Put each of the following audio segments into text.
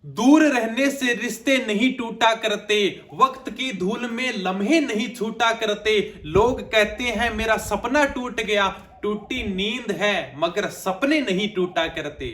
दूर रहने से रिश्ते नहीं टूटा करते, वक्त की धूल में लम्हे नहीं छूटा करते। लोग कहते हैं मेरा सपना टूट गया, टूटी नींद है मगर सपने नहीं टूटा करते।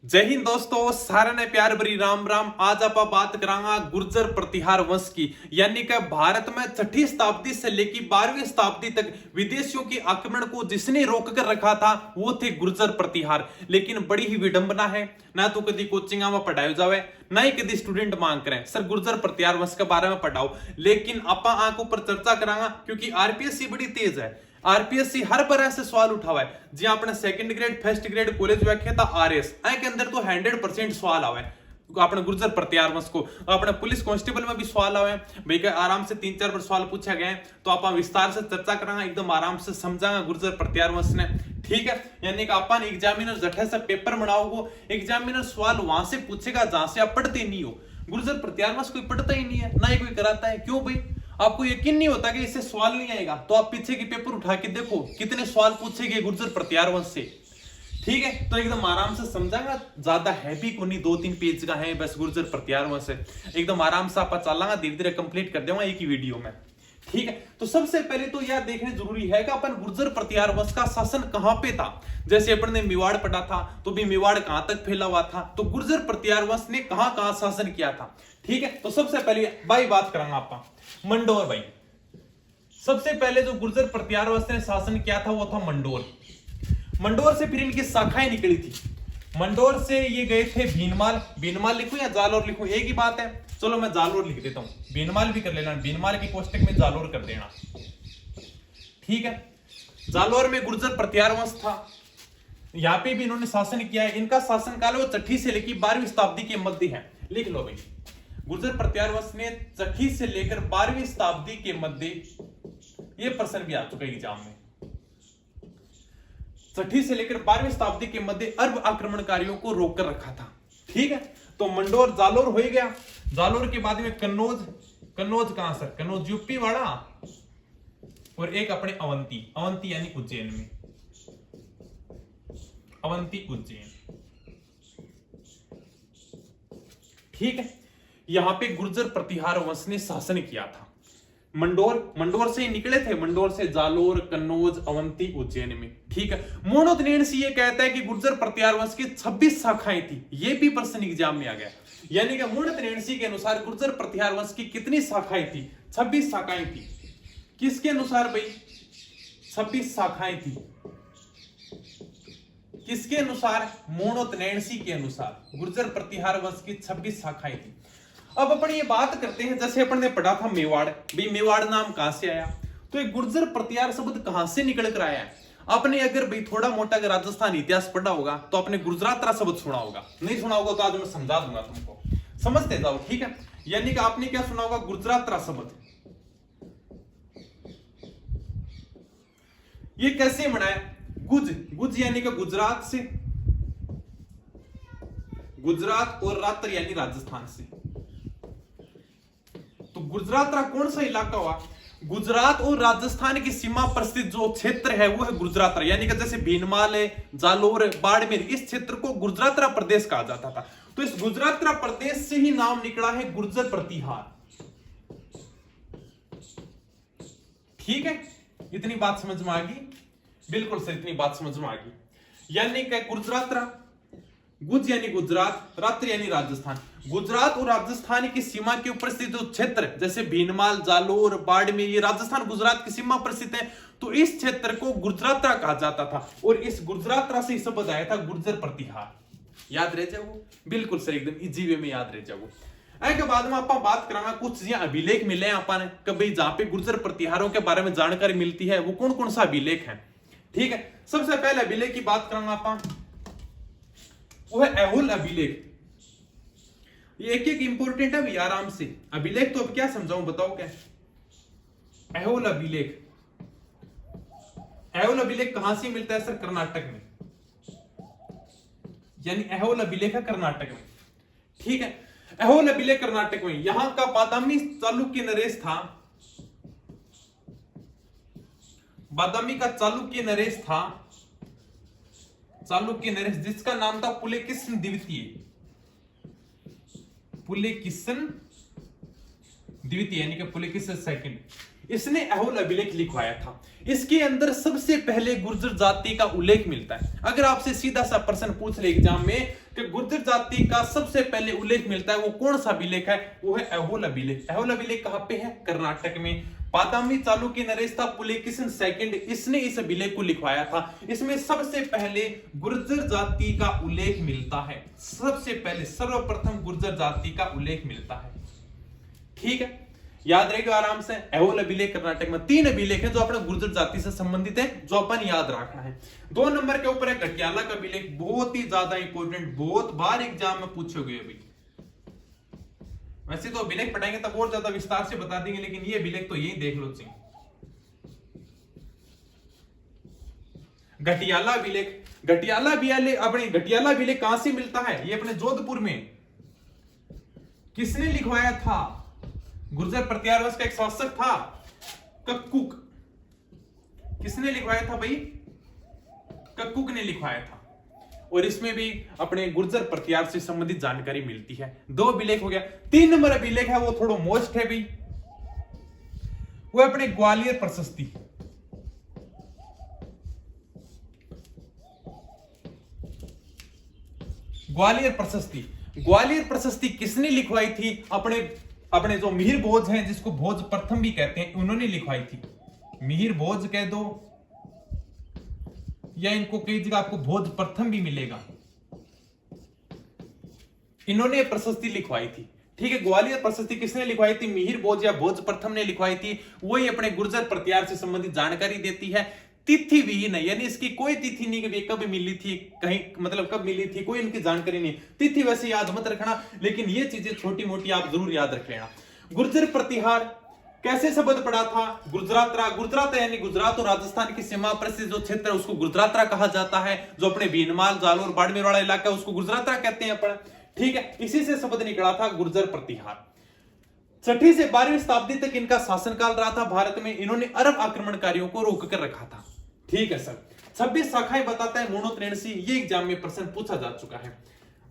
जय हिंद दोस्तों, सारे ने प्यार भरी राम राम। आज आप बात करांगा गुर्जर प्रतिहार वंश की, यानी कि भारत में 6ठी शताब्दी से लेकर 12वीं शताब्दी तक विदेशियों के आक्रमण को जिसने रोक कर रखा था वो थे गुर्जर प्रतिहार। लेकिन बड़ी ही विडंबना है, ना तो कभी कोचिंग में पढ़ाया जावे, ना ही कभी स्टूडेंट मांग करें सर गुर्जर प्रतिहार वंश के बारे में पढ़ाओ। लेकिन आप आंखों पर चर्चा करांगा क्योंकि आरपीएससी बड़ी तेज है। आरपीएससी हर तरह से सवाल उठावा है जी। आपने second grade first grade college व्याख्या था आरएस के अंदर तो 100% सवाल आवे अपने गुर्जर प्रतिहार वंश को। अपने पुलिस कांस्टेबल में भी सवाल आवे भाई का आराम से 3-4 बार सवाल पूछा गए, तो आप विस्तार से चर्चा करांगा, एकदम आराम से समझांगा गुर्जर प्रतिहार वंश ने। ठीक है, यानी कि अपन एग्जामिनर जठे से पेपर बनाओगे, एग्जामिनर सवाल वहां से पूछेगा जहां से आप पढ़ते नहीं हो। गुर्जर प्रतिहार वंश कोई पढ़ता ही नहीं है, ना ही कोई कराता है। क्यों भाई? आपको यकीन नहीं होता कि इससे सवाल नहीं आएगा, तो आप पीछे के पेपर उठा के देखो कितने सवाल पूछे गए गुर्जर प्रतिहार वंश से। ठीक है, तो एकदम आराम से समझांगा, ज्यादा हैवी को नहीं, 2-3 पेज का है बस गुर्जर प्रतिहार वंश है। एकदम आराम से आप चलांगा, धीरे धीरे कंप्लीट कर देगा एक ही वीडियो में। ठीक है, तो सबसे पहले तो यह देखने जरूरी है कि अपन गुर्जर प्रतिहार वंश का शासन कहां पे था। जैसे अपन ने मेवाड़ पढ़ा था, तो भी मेवाड़ कहां तक फैला हुआ था, तो गुर्जर प्रतिहार वंश ने कहां कहां शासन किया था। ठीक है, तो सबसे पहले भाई बात करेंगे आप मंडोर। भाई सबसे पहले जो गुर्जर प्रतिहार वंश ने शासन किया था वो था मंडोर। मंडोर से फिर इनकी शाखाएं निकली थी। मंडोर से ये गए थे भीनमाल। भीनमाल लिखूं या जालोर लिखूं, एक ही बात है। चलो मैं जालोर लिख देता हूं, भीनमाल भी कर लेना, भीनमाल की कोष्टक में जालोर कर देना। ठीक है, जालोर में गुर्जर प्रतिहार वंश था, यहां पे भी इन्होंने शासन किया है। इनका शासन काल वो 6ठी से लेकर 12वीं शताब्दी के मध्य है। लिख लो भाई, गुर्जर प्रतिहार वंश ने 6ठी से लेकर 12वीं शताब्दी के मध्य, ये प्रश्न भी आ चुका है एग्जाम में, 6ठी से लेकर 12वीं शताब्दी के मध्य अरब आक्रमणकारियों को रोक कर रखा था। ठीक है, तो मंडोर जालोर हो ही गया। जालोर के बाद में कन्नौज। कन्नौज कहां सर? कन्नौज यूपी वाला, और एक अपने अवंती। अवंती यानी उज्जैन में, अवंती उज्जैन। ठीक है, यहां पे गुर्जर प्रतिहार वंश ने शासन किया था। मंडोर से ही निकले थे, मंडोर से जालोर, कन्नौज, अवंती, उज्जैन में। ठीक है, मोनोत्नेसी ये कहता है कि गुर्जर प्रतिहार वंश की 26 शाखाएं थी। ये भी प्रश्न एग्जाम में आ गया, यानी कि मोनोत्नेसी के अनुसार गुर्जर प्रतिहार वंश की कितनी शाखाएं थी? 26 शाखाएं थी। किसके अनुसार भाई? 26 शाखाएं थी। किसके अनुसार? मोनोत्नेसी के अनुसार गुर्जर प्रतिहार वंश की 26 शाखाएं थी। अब अपन ये बात करते हैं, जैसे अपन ने पढ़ा था मेवाड़, भाई मेवाड़ नाम कहां से आया? तो एक गुर्जर प्रतिहार शब्द कहां से निकल कर आया है? आपने अगर भाई थोड़ा मोटा अगर राजस्थान इतिहास पढ़ा होगा तो आपने गुजरातरा शब्द सुना होगा, नहीं सुना होगा तो आज मैं समझा दूंगा तुमको, समझते जाओ। ठीक है, यानी कि आपने क्या सुना होगा? गुजरातरा शब्द। ये कैसे बना है? गुज, गुज यानी कि गुजरात से, गुजरात, और रात्र यानी राजस्थान से। तो गुजरात कौन सा इलाका हुआ? गुजरात और राजस्थान की सीमा पर स्थित जो क्षेत्र है वो है गुजरात, यानी कि जैसे भीनमाल है, जालोर, बाड़मेर, इस क्षेत्र को गुजरात प्रदेश कहा जाता था। तो इस गुजरात प्रदेश से ही नाम निकला है गुर्जर प्रतिहार। ठीक है, इतनी बात समझ में आ गई? बिल्कुल सर, इतनी बात समझ में आ गई। यानी कि गुजरात, गुज यानी गुजरात, रात्र यानी राजस्थान। गुजरात और राजस्थान की सीमा के ऊपर स्थित जो क्षेत्र जैसे भीनमाल, जालोर, बाड़मेर, ये राजस्थान गुजरात की सीमा पर स्थित है, तो इस क्षेत्र को गुजरातरा कहा जाता था। और इस गुजरातरा से शब्द आया था गुर्जर प्रतिहार। याद रह जाओ? बिल्कुल सर, एकदम इजी वे में याद रह जाओ। के बाद में आप बात कराना कुछ अभिलेख मिले अपन कभी जहां पे गुर्जर प्रतिहारों के बारे में जानकारी मिलती है, वो कौन कौन सा अभिलेख है। ठीक है, सबसे पहले अभिलेख की बात करांगा आप, वो है ऐहोल अभिलेख। ये एक एक इंपोर्टेंट है भैया, आराम से। अभिलेख तो अब क्या समझाऊं, बताओ क्या? ऐहोल अभिलेख। ऐहोल अभिलेख कहां से मिलता है सर? कर्नाटक में, यानी ऐहोल अभिलेख है कर्नाटक में। ठीक है, ऐहोल अभिलेख कर्नाटक में। यहां का बादामी चालुक्य नरेश था, बादामी का चालुक्य नरेश था, चालुक्य नरेश, जिसका नाम था पुलकेशिन द्वितीय, पुलकेशिन द्वितीय यानी कि पुलकेशिन सेकंड। इसने अहोल अभिलेख लिखवाया था। इसके अंदर सबसे पहले गुर्जर जाति का उल्लेख मिलता है। अगर आपसे सीधा सा प्रश्न पूछ ले एग्जाम में कि गुर्जर जाति का सबसे पहले उल्लेख मिलता है, वो कौन सा अभिलेख है? वो है अहोल अभिलेख। अहोल अभिलेख कहां पे है? कर्नाटक में। बादामी चालुक्य नरेश था पुलकेशिन सेकंड, इसने इस अभिलेख को लिखवाया था। इसमें सबसे पहले गुर्जर जाति का उल्लेख मिलता है, सबसे पहले सर्वप्रथम गुर्जर जाति का उल्लेख मिलता है। ठीक है, याद रहेगा आराम से। अहोल अभिलेख कर्नाटक में। 3 अभिलेख हैं जो अपने गुर्जर जाति से संबंधित है, जो अपन याद रखना है। 2 नंबर के ऊपर है गटियाला का अभिलेख, बहुत ही ज्यादा इंपॉर्टेंट, बहुत बार एग्जाम में पूछोगे। अभी वैसे तो अभिलेख पढ़ाएंगे तब और ज्यादा विस्तार से बता देंगे, लेकिन ये अभिलेख तो यही देख लो। गटियाला अभिलेख, गटियाला अभिलेख, अपने गटियाला अभिलेख कहां से मिलता है? ये अपने जोधपुर में। किसने लिखवाया था? गुर्जर प्रतिहार वंश का एक शासक था कक्कुक। किसने लिखवाया था भाई? कक्कुक ने लिखवाया था। और इसमें भी अपने गुर्जर प्रतिहार से संबंधित जानकारी मिलती है। 2 अभिलेख हो गया। 3 नंबर अभिलेख है, वो थोड़ा मोस्ट है भाई, वो अपने ग्वालियर प्रशस्ति। ग्वालियर प्रशस्ति, ग्वालियर प्रशस्ति किसने लिखवाई थी? अपने जो मिहिर भोज हैं, जिसको भोज प्रथम भी कहते हैं, उन्होंने लिखवाई थी। मिहिर भोज कह दो या इनको कई जगह आपको भोज प्रथम भी मिलेगा, इन्होंने प्रशस्ति लिखवाई थी। ठीक है, ग्वालियर प्रशस्ति किसने लिखवाई थी? मिहिर भोज या भोज प्रथम ने लिखवाई थी। वही अपने गुर्जर प्रतिहार से संबंधित जानकारी देती है। तिथि विहीन है, यानी इसकी कोई तिथि नहीं कि कब मिली थी, कहीं मतलब कब मिली थी, कोई इनकी जानकारी नहीं। तिथि वैसे याद मत रखना, लेकिन ये चीजें छोटी मोटी आप जरूर याद रख लेना। गुर्जर प्रतिहार कैसे शब्द पड़ा था? गुजरातरा, गुजरात यानी गुजरात और राजस्थान की सीमा पर से जो क्षेत्र है उसको गुजरातरा कहा जाता है। जो अपने भीनमाल, जालोर, बाड़मेर वाला इलाका है उसको गुजरातरा कहते हैं अपन। ठीक है, इसी से शब्द निकला था गुर्जर प्रतिहार। 6वीं से 12वीं शताब्दी तक इनका शासनकाल रहा था भारत में। इन्होंने अरब आक्रमणकारियों को रोक कर रखा था। ठीक है सर। 26 शाखाएं बताता है मोनोत्रेणसी, ये एग्जाम में प्रश्न पूछा जा चुका है।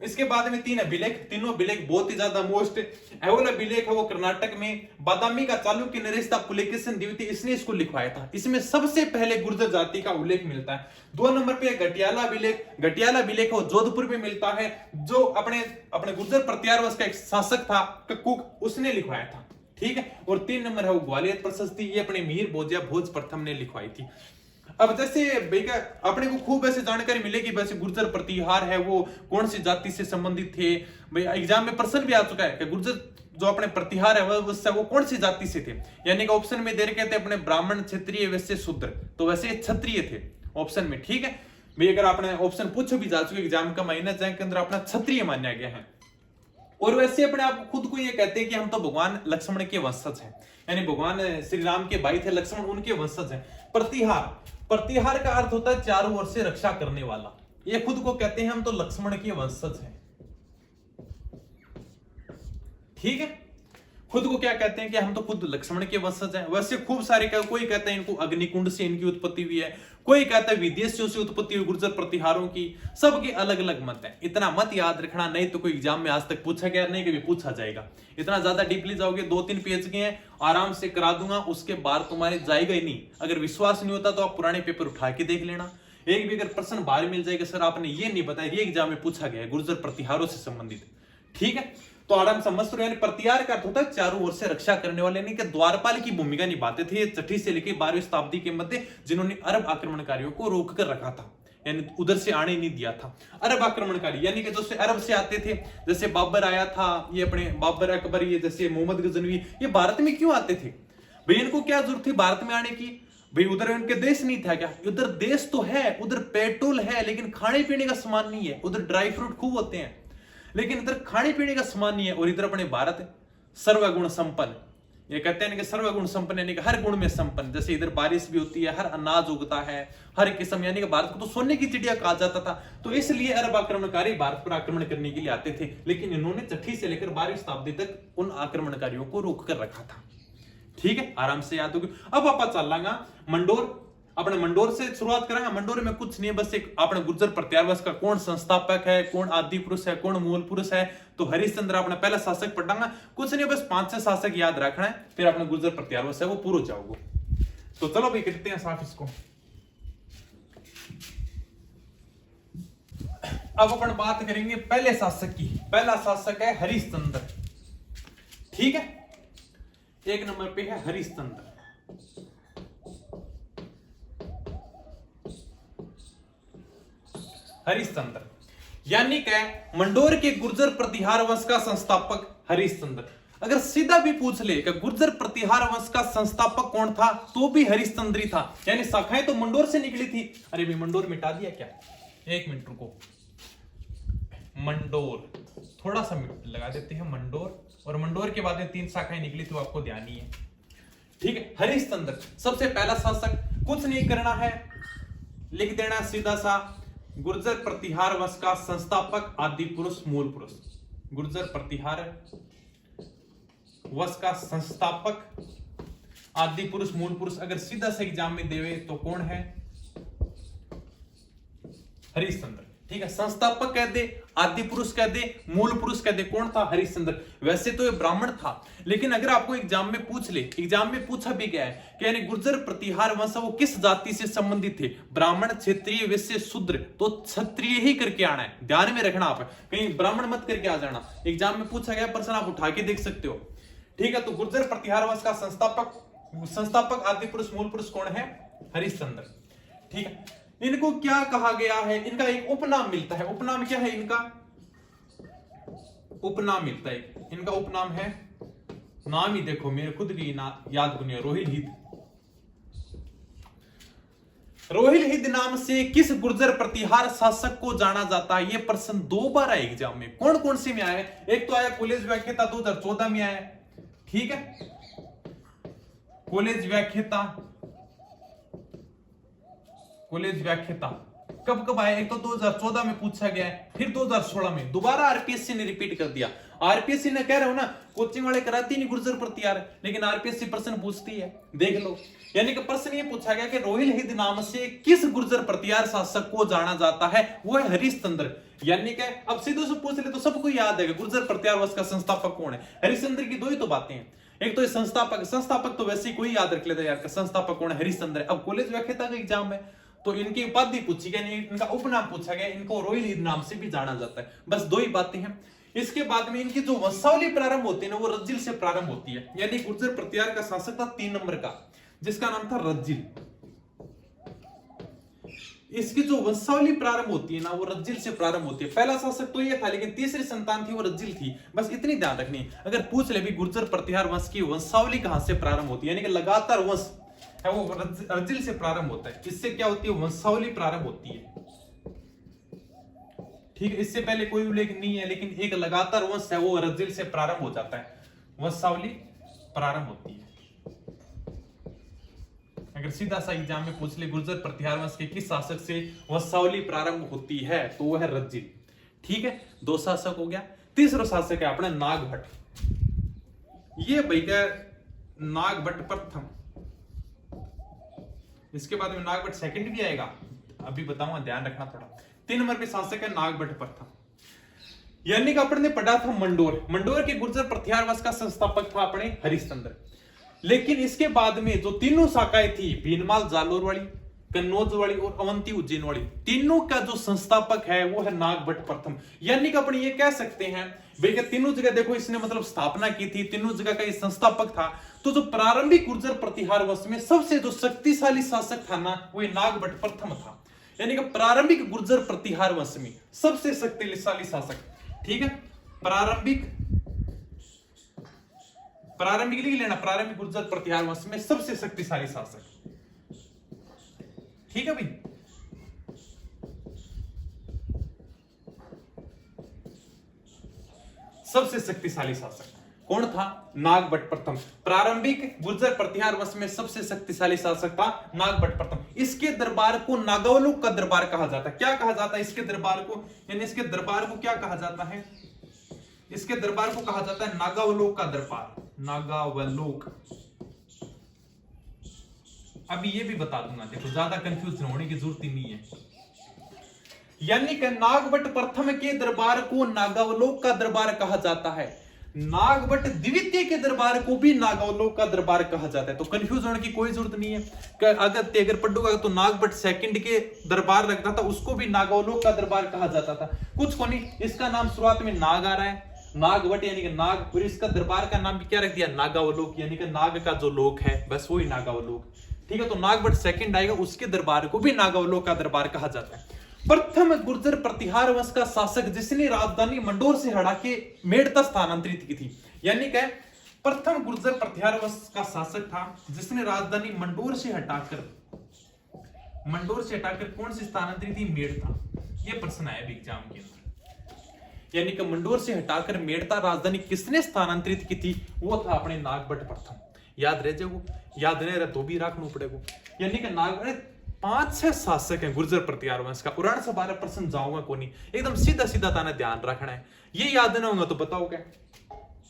इसके बाद में 3 अभिलेख, तीनों अभिलेख बहुत ही ज्यादा मोस्ट। अहोल अभिलेख है वो कर्नाटक में। बादामी का चालुक्य नरेश था पुलकेशिन द्वितीय, इसने इसको लिखवाया था। इसमें सबसे पहले गुर्जर जाति का उल्लेख मिलता है। 2 नंबर पे गटियाला अभिलेख, गटियाला अभिलेख वो जोधपुर में मिलता है। जो अपने गुर्जर प्रतिहार वंश का एक शासक था कक्कुक, उसने लिखवाया था। ठीक है, और 3 नंबर है वो ग्वालियर प्रशस्ति, ये अपने मिहिर भोज या भोज प्रथम ने लिखवाई थी। अब जैसे अपने को खूब ऐसे जानकारी मिलेगी, वैसे गुर्जर प्रतिहार है वो कौन सी जाति से संबंधित थे। भाई एग्जाम में प्रश्न भी आ चुका है कि गुर्जर जो अपने प्रतिहार है वो कौन सी जाति से थे, यानी कि ऑप्शन में दे रखे थे अपने ब्राह्मण, क्षत्रिय, वैश्य, शूद्र, तो वैसे क्षत्रिय थे ऑप्शन में। ठीक है भाई, अगर आपने ऑप्शन पूछ भी जा चुके एग्जाम का महीना जाए के अंदर अपना क्षत्रिय माना गया है। और वैसे अपने आप खुद को ये कहते हैं कि हम तो भगवान लक्ष्मण के वंशज हैं, यानी भगवान श्री राम के भाई थे लक्ष्मण, उनके वंशज हैं। प्रतिहार, प्रतिहार का अर्थ होता है चारों ओर से रक्षा करने वाला। ये खुद को कहते हैं हम तो लक्ष्मण के वंशज हैं। ठीक है, खुद को क्या कहते हैं कि हम तो खुद लक्ष्मण के वंशज हैं। वैसे खूब सारे कोई कहता है इनको अग्निकुंड से इनकी उत्पत्ति हुई है, कोई कहता है विदेशियों से उत्पत्ति हुई गुर्जर प्रतिहारों की। सबके अलग अलग मत है। इतना मत याद रखना, नहीं तो कोई एग्जाम में आज तक पूछा गया, नहीं कभी पूछा जाएगा। इतना ज्यादा डीपली जाओगे, 2-3 पेज के हैं, आराम से करा दूंगा, उसके बाद तुम्हारे जाएगा ही नहीं। अगर विश्वास नहीं होता तो आप पुराने पेपर उठा के देख लेना। एक भी अगर प्रश्न बाहर मिल जाएगा, सर आपने ये नहीं बताया, ये एग्जाम में पूछा गया है गुर्जर प्रतिहारों से संबंधित। ठीक है, तो आराम समझ रहे, यानी प्रतिहार का अर्थ होता है चारों ओर से रक्षा करने वाले, यानी कि द्वारपाल की भूमिका निभाते थे ये 6वीं से लेकर 12वीं शताब्दी के मध्य, जिन्होंने अरब आक्रमणकारियों को रोक कर रखा था, यानी उधर से आने नहीं दिया था। अरब आक्रमणकारी यानी कि जो अरब से आते थे, जैसे बाबर आया था, ये अपने बाबर, अकबर, ये जैसे मोहम्मद गजनवी, ये भारत में क्यों आते थे भाई? इनको क्या जरूरत थी भारत में आने की भाई? उधर उनके देश नहीं था क्या? उधर देश तो है, उधर पेट्रोल है, लेकिन खाने पीने का सामान नहीं है। उधर ड्राई फ्रूट खूब होते हैं, लेकिन इधर खाने पीने का सामान नहीं है। और इधर अपने भारत सर्वगुण संपन्न, ये कहते हैं कि सर्वगुण संपन्न यानी कि हर गुण में संपन्न। जैसे इधर बारिश भी होती है, हर अनाज उगता है, हर किस्म, यानी कि भारत को तो सोने की चिड़िया कहा जाता था। तो इसलिए अरब आक्रमणकारी भारत पर आक्रमण करने के लिए आते थे, लेकिन इन्होंने 6वीं से लेकर 12वीं शताब्दी तक उन आक्रमणकारियों को रोक कर रखा था। ठीक है, आराम से याद होगी। अब आप चल लांगा मंडोर, अपने मंडोर से शुरुआत करेंगे। मंडोर में कुछ नहीं है, बस एक अपने गुर्जर प्रत्यार वंश का कौन संस्थापक है, कौन आदि पुरुष है, कौन मूल पुरुष है। तो हरिश्चंद्र अपना पहला शासक पढ़ांगा, कुछ नहीं बस 5-6 शासक याद रखना है, फिर अपने गुर्जर प्रत्यार वंश है वो पूरा जाओगे। तो चलो भाई करते हैं साफ इसको। अब अपन बात करेंगे पहले शासक की। पहला शासक है हरिश्चंद्र, ठीक है। एक नंबर पे है हरिश्चंद्र। हरिश्चंद्र यानी क्या, मंडोर के गुर्जर प्रतिहार वंश का संस्थापक हरिश्चंद्र। अगर सीधा भी पूछ ले कि गुर्जर प्रतिहार वंश का संस्थापक कौन था, तो भी हरिश्चंद्र ही था। यानी शाखाएं तो मंडोर से निकली थी। अरे भी मंडोर मिटा दिया क्या, एक मिनट रुको। मंडोर थोड़ा सा लगा देते हैं, मंडोर, और मंडोर के बाद में 3 शाखाएं निकली थी, आपको ध्यान ही है, ठीक है। हरिश्चंद्र सबसे पहला शासक, कुछ नहीं करना है, लिख देना सीधा सा, गुर्जर प्रतिहार वंश का संस्थापक आदि पुरुष मूल पुरुष। गुर्जर प्रतिहार वंश का संस्थापक आदि पुरुष मूल पुरुष अगर सीधा से एग्जाम में देवे तो कौन है, हरिश्चंद्र, ठीक है। संस्थापक कह दे, आदि पुरुष कह दे, मूल पुरुष कह दे, कौन था, हरिश्चंद्र। वैसे तो ये ब्राह्मण था, लेकिन अगर आपको एग्जाम में पूछ ले, एग्जाम में पूछा भी गया है कि यानी गुर्जर प्रतिहार वंश वो किस जाति से संबंधित थे, ब्राह्मण, क्षत्रिय, वैश्य, शूद्र, तो क्षत्रिय ही करके आना है, ध्यान में रखना। आप कहीं ब्राह्मण मत करके आ जाना, एग्जाम में पूछा गया प्रश्न आप उठा के देख सकते हो, ठीक है। तो गुर्जर प्रतिहार वंश का संस्थापक आदि पुरुष मूल पुरुष कौन है, हरिश्चंद्र, ठीक है। इनको क्या कहा गया है, इनका एक उपनाम मिलता है। उपनाम क्या है इनका, उपनाम मिलता है, इनका उपनाम है, नाम ही देखो मेरे खुद की याद बनी है, रोहिलहिद। रोहिलहिद नाम से किस गुर्जर प्रतिहार शासक को जाना जाता है, यह प्रश्न 2 बार आया एग्जाम में। कौन कौन से में आया है, एक तो आया कॉलेज व्याख्याता 2014 में आया, ठीक है, कॉलेज व्याख्याता कब कब आया, एक तो 2014 में पूछा गया है, फिर 2016 में दोबारा आरपीएससी ने रिपीट कर दिया। आरपीएससी ने कह रहे हो ना, कोचिंग वाले कराती नहीं गुर्जर प्रतिहार, लेकिन आरपीएससी प्रश्न पूछती है, देख लो। यानी कि प्रश्न ये पूछा गया कि रोहिलहिद नाम से किस गुर्जर प्रतिहार शासक को जाना जाता है, वो है हरिश्चंद्र। यानी कि अब सीधे से पूछ ले तो सबको याद है कि गुर्जर प्रतिहार वंश का संस्थापक कौन है, हरिश्चंद्र की 2 ही तो बातें हैं। एक तो संस्थापक तो वैसे ही कोई याद रख लेता है यार, संस्थापक कौन है, हरिश्चंद्र। अब कॉलेज व्याख्याता का एग्जाम है तो इनकी उपाधि पूछी गई, इनका उपनाम पूछा गया, इनको रोहिलहिद नाम से भी जाना जाता है। बस 2 ही बातें हैं। इसके बाद में इनकी जो वंशावली प्रारंभ होती है ना, वो रज्जिल से प्रारंभ होती है। यानी गुर्जर प्रतिहार का शासक था 3 नंबर का, जिसका नाम था रज्जिल। इसकी जो वंशावली प्रारंभ होती है ना, वो रज्जिल से प्रारंभ होती है। पहला शासक तो ये था, लेकिन तीसरी संतान थी वो रज्जिल थी। बस इतनी ध्यान रखनी, अगर पूछ ले भी गुर्जर प्रतिहार वंश की वंशावली कहां से प्रारंभ होती है, यानी कि लगातार वंश है वो रज्जिल से प्रारंभ होता है। इससे क्या होती है, वंशावली प्रारंभ होती है, ठीक है। इससे पहले कोई उल्लेख नहीं है, लेकिन एक लगातार वंश है वो रज्जिल से प्रारंभ हो जाता है, वंशावली प्रारंभ होती है। अगर सीधा सा एग्जाम में पूछ ले गुर्जर प्रतिहार वंश के किस शासक से वंशावली प्रारंभ होती है, तो वो है रज्जिल, ठीक है। 2 शासक हो गया। तीसरा शासक है अपना नागभट्ट। ये भैया नागभट्ट प्रथम, इसके बाद में नागभट्ट सेकंड भी आएगा, अभी बताऊंगा, ध्यान रखना थोड़ा। 3 नंबर पे शासक है नागभट्ट प्रथम। यानी कि अपन ने पढ़ा था मंडोर के गुर्जर प्रतिहार वंश का संस्थापक था अपने हरिश्चंद्र। लेकिन इसके बाद में जो तीनों शाखाएं थी, भीनमाल जालोर वाली, कन्नौज वाली और अवंती उज्जैन वाली, तीनों का जो संस्थापक है वो है नागभट्ट प्रथम। यानी कि अपन ये कह सकते हैं भाई तीनों जगह देखो इसने मतलब स्थापना की थी, तीनों जगह का ये संस्थापक था। तो जो प्रारंभिक गुर्जर प्रतिहार वंश में सबसे जो शक्तिशाली शासक था ना, वो नागभट्ट प्रथम था। यानी कि प्रारंभिक गुर्जर प्रतिहार वंश में सबसे शक्तिशाली शासक, ठीक है। प्रारंभिक लिख लेना, प्रारंभिक गुर्जर प्रतिहार वंश में सबसे शक्तिशाली शासक, ठीक है भाई। सबसे शक्तिशाली शासक कौन था, नागभट्ट प्रथम। प्रारंभिक गुर्जर प्रतिहार वंश में सबसे शक्तिशाली शासक था नागभट्ट प्रथम। इसके दरबार को नागावलोक का दरबार कहा जाता है। क्या कहा जाता है इसके दरबार को, यानी इसके दरबार को क्या कहा जाता है, इसके दरबार को कहा जाता है नागावलोक का दरबार, नागावलोक। अभी ये भी बता दूंगा, देखो ज्यादा कंफ्यूज होने की जरूरत ही नहीं है। यानी कि नागभट्ट प्रथम के दरबार को नागावलोक का दरबार कहा जाता है, नागभट्ट द्वितीय के दरबार को भी नागावलोक का दरबार कहा जाता है। तो कंफ्यूज होने की कोई जरूरत नहीं है। अगर पढ़ोगा तो नागभट्ट सेकंड के दरबार लगता था, उसको भी नागावलोक का दरबार कहा जाता था। कुछ को नहीं, इसका नाम शुरुआत में नाग आ रहा है, नागभट्ट यानी कि नाग, और इसका दरबार का नाम भी क्या रख दिया, नागावलोक, यानी कि नाग का जो लोक है बस वही नागावलोक। ठीक है, तो नागभट्ट सेकंड आएगा, उसके दरबार को भी नागावलोक का दरबार कहा जाता है। प्रथम गुर्जर प्रतिहार वंश का शासक जिसने राजधानी मंडोर से हटा के मेड़ता स्थानांतरित की थी, यानी कि प्रथम गुर्जर प्रतिहार वंश का शासक था जिसने राजधानी मंडोर से हटाकर कौन सी स्थानांतरित थी, मेड़ता। यह प्रश्न आया एग्जाम के अंदर, यानी कि मंडोर से हटाकर मेड़ता राजधानी किसने स्थानांतरित की थी, वो था अपने नागभट्ट प्रथम। याद रह जाओ, याद नहीं रहा तो भी रखना पड़ेगा। यानी कि नागभट्ट 5-6 शासक हैं गुर्जर प्रतिहार वंश का। उड़ान से 12 प्रश्न जाऊंगा को नहीं, एकदम सीधा सीधा ताना ध्यान रखना है, ये याद नहीं होगा तो बताओ क्या।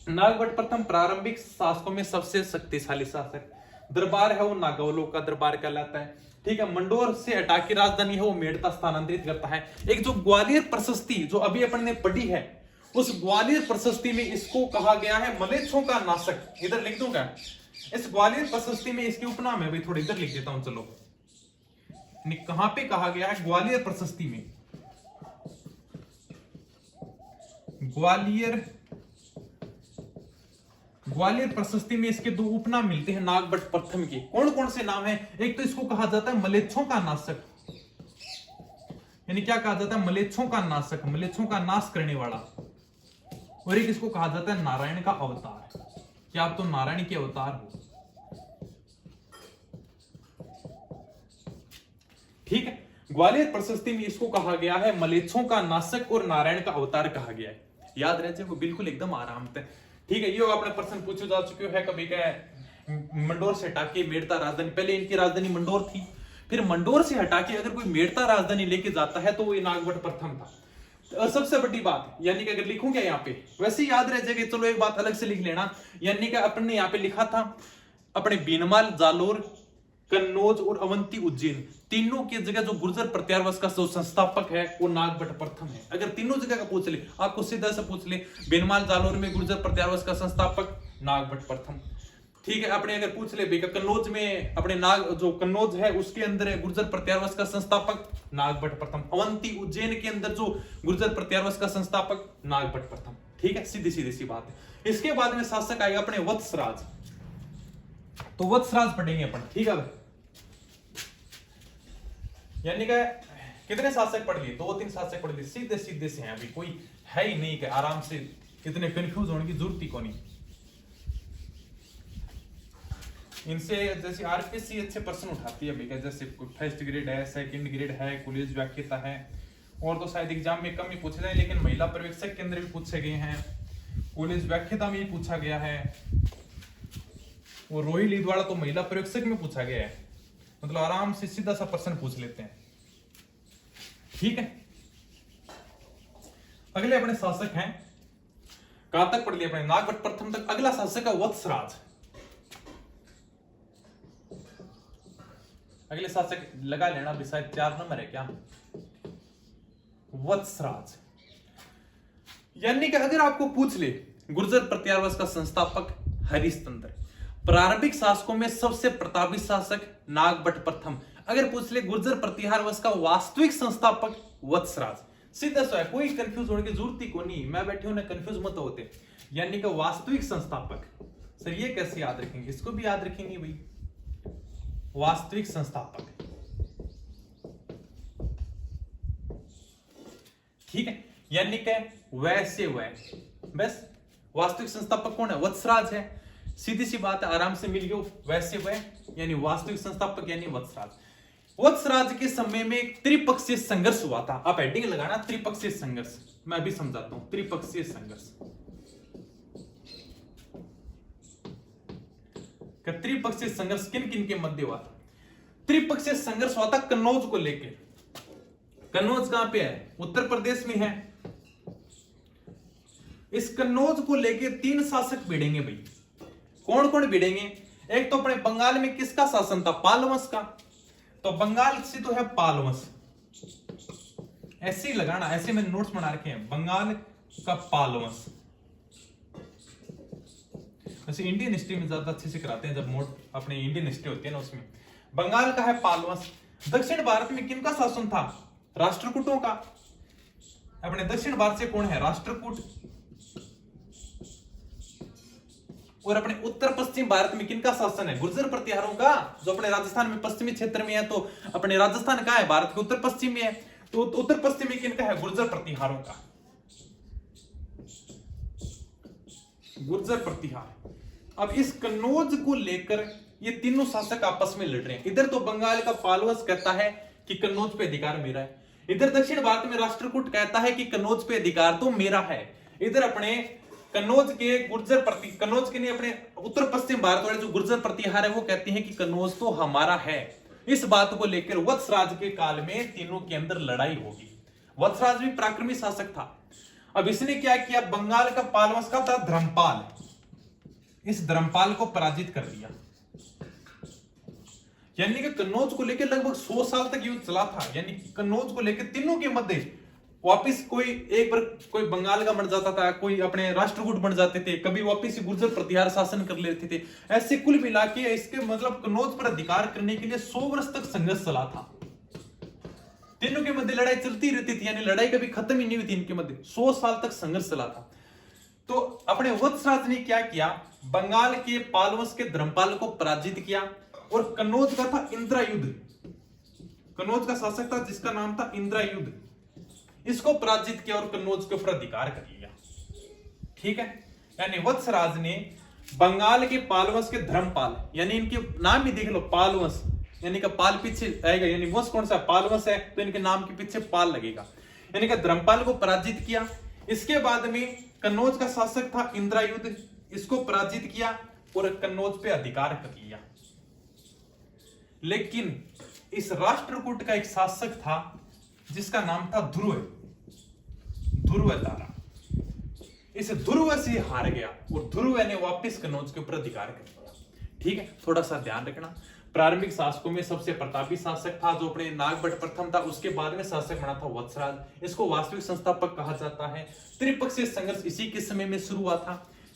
नागभट्ट प्रथम प्रारंभिक शासकों में सबसे शक्तिशाली शासक, दरबार है वो नागावलोक का दरबार कहलाता है। ठीक है, मंडोर से हटा के राजधानी है वो मेड़ता स्थानांतरित करता है। एक जो ग्वालियर प्रशस्ति जो अभी अपन ने पढ़ी है, उस ग्वालियर प्रशस्ति में इसको कहा गया है मलेच्छों का नाशक। इधर लिख दूंगा, इस ग्वालियर प्रशस्ति में इसके उपनाम है, भाई थोड़ा इधर लिख देता हूं, चलो कहां पे कहा गया है, ग्वालियर प्रशस्ति में। ग्वालियर प्रशस्ति में इसके 2 उपनाम मिलते हैं नागभट्ट प्रथम के। कौन कौन से नाम है, एक तो इसको कहा जाता है मलेच्छों का नाशक, यानी क्या कहा जाता है, मलेच्छों का नाशक, मलेच्छों का नाश करने वाला। और एक इसको कहा जाता है नारायण का अवतार, क्या आप तो नारायण के अवतार हो। ठीक है, ग्वालियर प्रशस्ति में इसको कहा गया है मलेच्छों का नाशक और नारायण का अवतार कहा गया है। याद रह जाए, बिल्कुल एकदम आराम से। ठीक है, ये आपने प्रश्न पूछे जा चुके है कभी क्या, मंडोर से हटा के मेड़ता राजधानी, पहले इनकी राजधानी मंडोर थी, फिर मंडोर से हटा के अगर कोई मेड़ता राजधानी लेके जाता है तो वो नागभट्ट प्रथम था। और सबसे बड़ी बात, यानी कि अगर लिखूं क्या यहाँ पे, वैसे ही याद रह जाएगा, चलो एक बात अलग से लिख लेना। यानी कि अपन ने यहाँ पे लिखा था अपने बीनमाल, जालोर, कन्नौज और अवंती, उज्जैन, तीनों की जगह जो गुर्जर प्रतिहार वंश का जो संस्थापक है वो नागभट्ट प्रथम है। अगर तीनों जगह का पूछ ले, आपको सीधा से पूछ ले, बीनमाल, जालोर में गुर्जर प्रतिहार वंश का संस्थापक नागभट्ट प्रथम। ठीक है, अपने अगर पूछ ले बेका कन्नौज में अपने जो कन्नौज है उसके अंदर गुर्जर प्रतिहार वंश का संस्थापक नागभट्ट प्रथम, अवंती, उज्जैन के अंदर जो गुर्जर प्रतिहार वंश का संस्थापक नागभट्ट प्रथम। ठीक है, सीधी सीधी सी बात है। इसके बाद में शासक आएगा अपने वत्सराज, तो वत्सराज पढ़ेंगे अपन। ठीक है, यानी कि कितने शासक पढ़ लिए, 2-3 शासक पढ़ लिए, सीधे सीधे से हैं, अभी कोई है ही नहीं कि आराम से इतने कंफ्यूज होने की जरूरत ही को नहीं। इनसे जैसे आरपीएससी अच्छे प्रश्न उठाती है अभी, जैसे फर्स्ट ग्रेड है, सेकंड ग्रेड है, कॉलेज व्याख्याता है, और तो शायद एग्जाम में कम ही पूछे जाए, लेकिन महिला पर्यवेक्षक के अंदर भी पूछे गए हैं, कॉलेज व्याख्याता में ही पूछा गया है, और रोहित लीदवाड़ा तो महिला पर्यवेक्षक में पूछा गया है। मतलब आराम से सीधा सा प्रश्न पूछ लेते हैं। ठीक है, अगले अपने शासक हैं, कहां तक पढ़ लिया अपने, नागभट्ट प्रथम तक। अगला शासक है वत्सराज। अगले शासक लगा लेना, अभी शायद 4 नंबर है क्या, वत्सराज। यानी कि अगर आपको पूछ ले गुर्जर प्रतिहार वंश का संस्थापक हरिश्चंद्र, प्रारंभिक शासकों में सबसे प्रतापी शासक नागभट्ट प्रथम, अगर पूछ ले गुर्जर प्रतिहार वंश का वास्तविक संस्थापक वत्सराज, सीधा सा है, कोई कंफ्यूज होने की जरूरत ही को नहीं। मैं बैठे हूं, कंफ्यूज मत होते। यानी कि वास्तविक संस्थापक, सर ये कैसे याद रखेंगे, इसको भी याद रखेंगे भाई, वास्तविक संस्थापक। ठीक है, यानी कि वैसे वह बस वास्तविक संस्थापक कौन है, वत्सराज है। सीधी सी बात है, आराम से मिल गयो, वैसे वह यानी वास्तविक संस्थापक यानी वत्सराज। वत्सराज के समय में एक त्रिपक्षीय संघर्ष हुआ था। आप हेडिंग लगाना त्रिपक्षीय संघर्ष, मैं अभी समझाता हूं। त्रिपक्षीय संघर्ष, त्रिपक्षीय संघर्ष किन किन के मध्य हुआ था। त्रिपक्षीय संघर्ष हुआ था कन्नौज को लेकर। कन्नौज कहां पे है, उत्तर प्रदेश में है। इस कन्नौज को लेकर 3 शासक भिड़ेंगे भाई। कौन कौन भिड़ेंगे, एक तो अपने बंगाल में किसका शासन था? पाल वंश का। तो बंगाल से तो है पाल वंश, ऐसे ही लगाना, ऐसे मैंने नोट्स बना रखे हैं, बंगाल का पाल वंश। वैसे इंडियन हिस्ट्री में ज्यादा अच्छे से कराते हैं, जब मोड अपनी इंडियन हिस्ट्री होती है ना उसमें। बंगाल का है पाल वंश। दक्षिण भारत में किनका शासन था? राष्ट्रकूटों का। अपने दक्षिण भारत से कौन है? राष्ट्रकूट। और अपने उत्तर पश्चिम भारत में किनका शासन है? गुर्जर प्रतिहारों का, जो अपने राजस्थान में पश्चिमी क्षेत्र में है। तो अपने राजस्थान कहां है? भारत के उत्तर पश्चिम में है। तो उत्तर पश्चिम में किनका है? गुर्जर प्रतिहारों का। गुर्जर प्रतिहार। अब इस कन्नौज को लेकर ये तीनों शासक आपस में लड़ रहे हैं। इधर तो बंगाल का पालवंश कहता है कि कन्नौज पे अधिकार मेरा है, इधर दक्षिण भारत में राष्ट्रकूट कहता है कि कन्नौज पे अधिकार तो मेरा है। इधर अपने कन्नौज के कन्नौज के नहीं, अपने उत्तर पश्चिम भारत वाले जो गुर्जर प्रतिहार है वो कहते हैं कि कन्नौज तो हमारा है। इस बात को लेकर वत्सराज के काल में तीनों के अंदर लड़ाई होगी। वत्सराज भी पराक्रमी शासक था। अब इसने क्या किया? बंगाल का पालवंश का था धर्मपाल, इस धर्मपाल को पराजित कर दिया। यानी कि कन्नौज को लेकर लगभग 100 साल तक युद्ध चला था। यानी कि कन्नौज को लेकर तीनों के मध्य वापिस कोई एक बार कोई बंगाल का बन जाता था, कोई अपने राष्ट्रकूट बन जाते थे, कभी वापिस गुर्जर प्रतिहार शासन कर लेते थे। ऐसे कुल मिला के इसके मतलब कन्नौज पर अधिकार करने के लिए 100 वर्ष तक संघर्ष चला था। तीनों के मध्य लड़ाई चलती रहती थी, यानी लड़ाई कभी खत्म ही नहीं हुई थी इनके मध्य। 100 साल तक संघर्ष चला था। तो अपने वत्सराज ने क्या किया? बंगाल के पालवंश के धर्मपाल को पराजित किया और कन्नौज का था इंद्रायुध, कन्नौज का शासक था जिसका नाम था इंद्रायुध, इसको पराजित किया और कन्नौज के ऊपर अधिकार कर लिया। ठीक है, यानी वत्सराज ने बंगाल के पालवंश के धर्मपाल, यानी इनके नाम ही देख लो, पालवंश यानी का पाल पीछे आएगा, यानी वंश कौन सा? पालवंश है, तो इनके नाम के पीछे पाल लगेगा। यानी कि धर्मपाल को पराजित किया। इसके बाद में कन्नौज का शासक था इंद्रायुध, इसको पराजित किया और कन्नौज पे अधिकार कर लिया। लेकिन इस राष्ट्रकूट का एक शासक था जिसका नाम था ध्रुव, ध्रुवतारा। इस ध्रुव से हार गया और ध्रुव ने वापस कन्नौज के ऊपर अधिकार कर लिया। ठीक है, थोड़ा सा ध्यान रखना। प्रारंभिक शासकों में सबसे प्रतापी शासक था जो अपने नागभट्ट प्रथम था, उसके बाद में शासक बना था वत्सराज। इसको वास्तविक संस्थापक कहा जाता है। त्रिपक्षीय संघर्ष इसी के समय में शुरू हुआ था।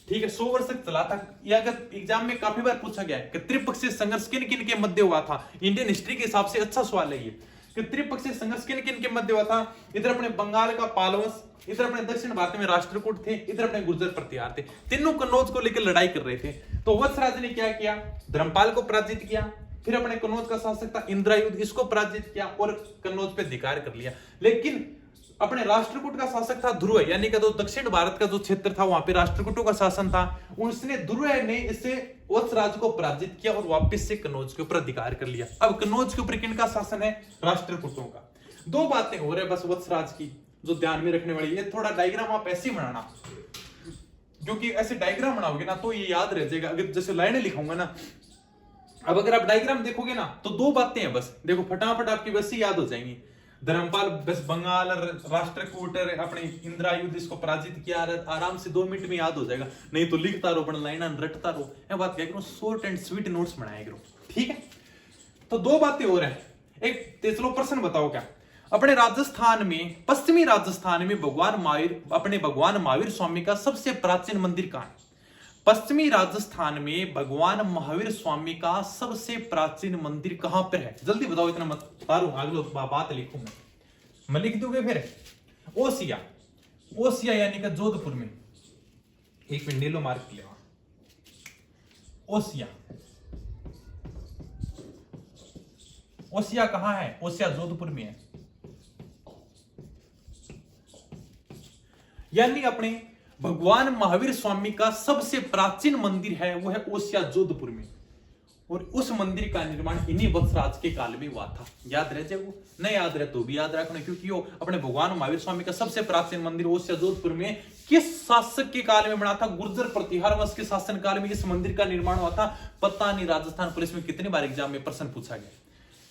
ठीक है, 100 वर्ष तक चला था। यह अगर एग्जाम में काफी बार पूछा गया है कि त्रिपक्षीय संघर्ष किन किन के मध्य हुआ था। इंडियन हिस्ट्री के हिसाब से अच्छा सवाल है ये कि त्रिपक्षीय संघर्ष किन किन के मध्य हुआ था। इधर अपने बंगाल का पालवंश, इधर अपने दक्षिण भारत में राष्ट्रकूट थे, इधर अपने गुर्जर प्रतिहार थे। तीनों कन्नौज को लेकर लड़ाई कर रहे थे। तो वत्सराज ने क्या किया? धर्मपाल को पराजित किया। फिर अपने कन्नौज का शासक था इंद्रायुध, इसको पराजित किया और कन्नौज पे अधिकार कर लिया। लेकिन अपने राष्ट्रकूट का शासक था ध्रुव, यानी कि जो दक्षिण भारत का जो क्षेत्र था वहां पे राष्ट्रकूटों का शासन था। उसने ध्रुव ने इससे वत्सराज को पराजित किया और वापस से कन्नौज के ऊपर अधिकार कर लिया। अब कन्नौज के ऊपर किनका शासन है? राष्ट्रकूटों का। दो बातें हो रही है बस वत्सराज की जो ध्यान में रखने वाली है। थोड़ा डायग्राम आप ऐसे ही बनाना, क्योंकि ऐसे डायग्राम बनाओगे ना तो ये याद रह जाएगा। अगर जैसे लाइनें लिखूंगा ना, अब अगर आप डायग्राम देखोगे ना तो दो बातें हैं बस, देखो फटाफट आपकी वैसे याद हो जाएंगी। धर्मपाल बस बंगाल और राष्ट्रकूट अपने इंद्रायुध इसको पराजित किया, आराम से 2 मिनट में याद हो जाएगा। नहीं तो लिखता रहो, बड़ा लाइन रटता रहो। मैं बात क्या करूं, शॉर्ट एंड स्वीट नोट्स बनाया करो। ठीक है, तो दो बातें हो रहा है। एक चलो प्रश्न बताओ, क्या अपने राजस्थान में, पश्चिमी राजस्थान में भगवान महावीर स्वामी का सबसे प्राचीन मंदिर कहां है? पश्चिमी राजस्थान में भगवान महावीर स्वामी का सबसे प्राचीन मंदिर कहां पर है? जल्दी बताओ, इतना मत तारू, अगले बात लिखूंगा मैं, लिख दोगे फिर? ओसिया, ओसिया यानी कि जोधपुर में। एक मिनट नीलो मार्क ले, ओसिया, ओसिया कहां है? ओसिया जोधपुर में है। यानी अपने भगवान महावीर स्वामी का सबसे प्राचीन मंदिर है वो है ओसिया जोधपुर में। और उस मंदिर का निर्माण इन्हीं वत्सराज के काल में हुआ था। याद रह जाए, वो नहीं याद रहे तो भी याद रखना, क्योंकि वो अपने भगवान महावीर स्वामी का सबसे प्राचीन मंदिर ओसिया जोधपुर में किस शासक के काल में बना था? गुर्जर प्रतिहार वंश के शासन काल में इस मंदिर का निर्माण हुआ था। पता नहीं राजस्थान पुलिस में कितनी बार एग्जाम में प्रश्न पूछा गया,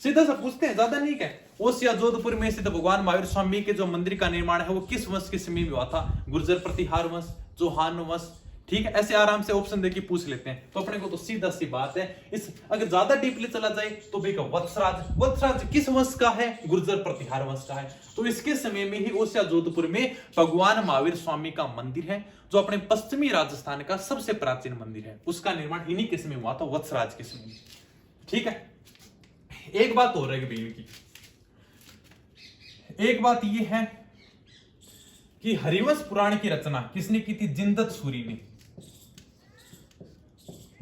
सीधा सा पूछते हैं, ज्यादा नहीं है। ओसिया जोधपुर में स्थित भगवान महावीर स्वामी के जो मंदिर का निर्माण है वो किस वंश के समय में हुआ था? गुर्जर प्रतिहार वंश, चौहान वंश, ठीक है, ऐसे आराम से ऑप्शन देके पूछ लेते हैं। तो अपने को तो सीधा सी बात है, इस अगर ज्यादा डीपली चला जाए तो भाई वत्सराज किस वंश का है? गुर्जर प्रतिहार वंश का है। तो इसके समय में ही ओसिया जोधपुर में भगवान महावीर स्वामी का मंदिर है, जो अपने पश्चिमी राजस्थान का सबसे प्राचीन मंदिर है। उसका निर्माण इन्हीं के समय हुआ था, वत्सराज के समय में। ठीक है, एक बात और है की, एक बात यह है कि हरिवंश पुराण की रचना किसने की थी? जिनदत्त सूरी ने।